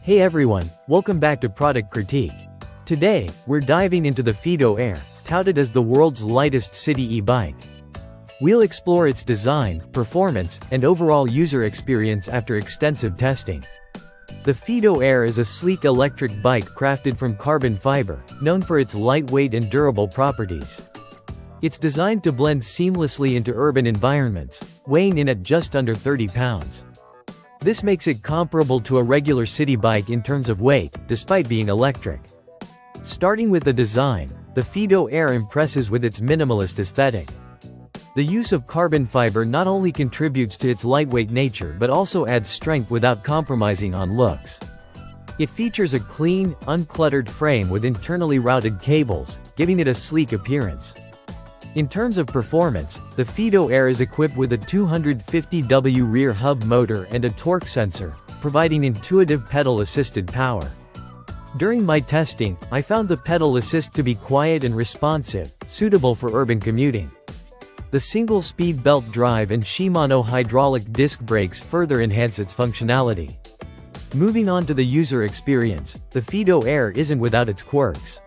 Hey everyone, welcome back to Product Critique. Today, we're diving into the Fiido Air, touted as the world's lightest city e-bike. We'll explore its design, performance, and overall user experience after extensive testing. The Fiido Air is a sleek electric bike crafted from carbon fiber, known for its lightweight and durable properties. It's designed to blend seamlessly into urban environments, weighing in at just under 30 pounds. This makes it comparable to a regular city bike in terms of weight, despite being electric. Starting with the design, the Fiido Air impresses with its minimalist aesthetic. The use of carbon fiber not only contributes to its lightweight nature but also adds strength without compromising on looks. It features a clean, uncluttered frame with internally routed cables, giving it a sleek appearance. In terms of performance, the Fiido Air is equipped with a 250W rear hub motor and a torque sensor, providing intuitive pedal-assisted power. During my testing, I found the pedal assist to be quiet and responsive, suitable for urban commuting. The single-speed belt drive and Shimano hydraulic disc brakes further enhance its functionality. Moving on to the user experience, the Fiido Air isn't without its quirks.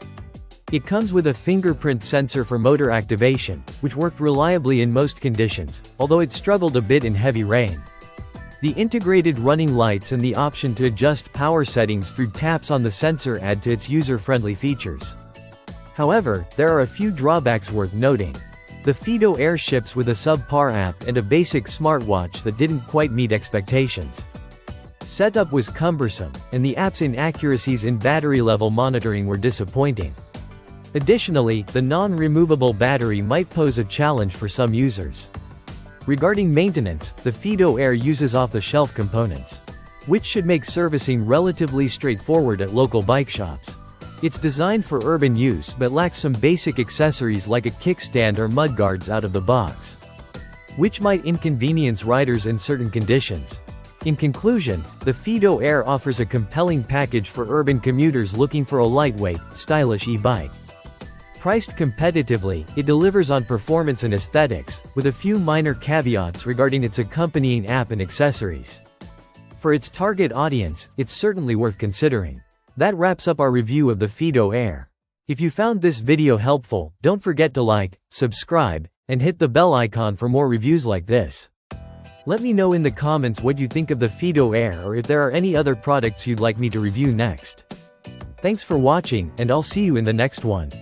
It comes with a fingerprint sensor for motor activation, which worked reliably in most conditions, although it struggled a bit in heavy rain. The integrated running lights and the option to adjust power settings through taps on the sensor add to its user-friendly features. However, there are a few drawbacks worth noting. The Fiido Air ships with a subpar app and a basic smartwatch that didn't quite meet expectations. Setup was cumbersome, and the app's inaccuracies in battery level monitoring were disappointing. Additionally, the non-removable battery might pose a challenge for some users. Regarding maintenance, the Fiido Air uses off-the-shelf components, which should make servicing relatively straightforward at local bike shops. It's designed for urban use but lacks some basic accessories like a kickstand or mudguards out of the box, which might inconvenience riders in certain conditions. In conclusion, the Fiido Air offers a compelling package for urban commuters looking for a lightweight, stylish e-bike. Priced competitively, it delivers on performance and aesthetics, with a few minor caveats regarding its accompanying app and accessories. For its target audience, it's certainly worth considering. That wraps up our review of the Fiido Air. If you found this video helpful, don't forget to like, subscribe, and hit the bell icon for more reviews like this. Let me know in the comments what you think of the Fiido Air or if there are any other products you'd like me to review next. Thanks for watching, and I'll see you in the next one.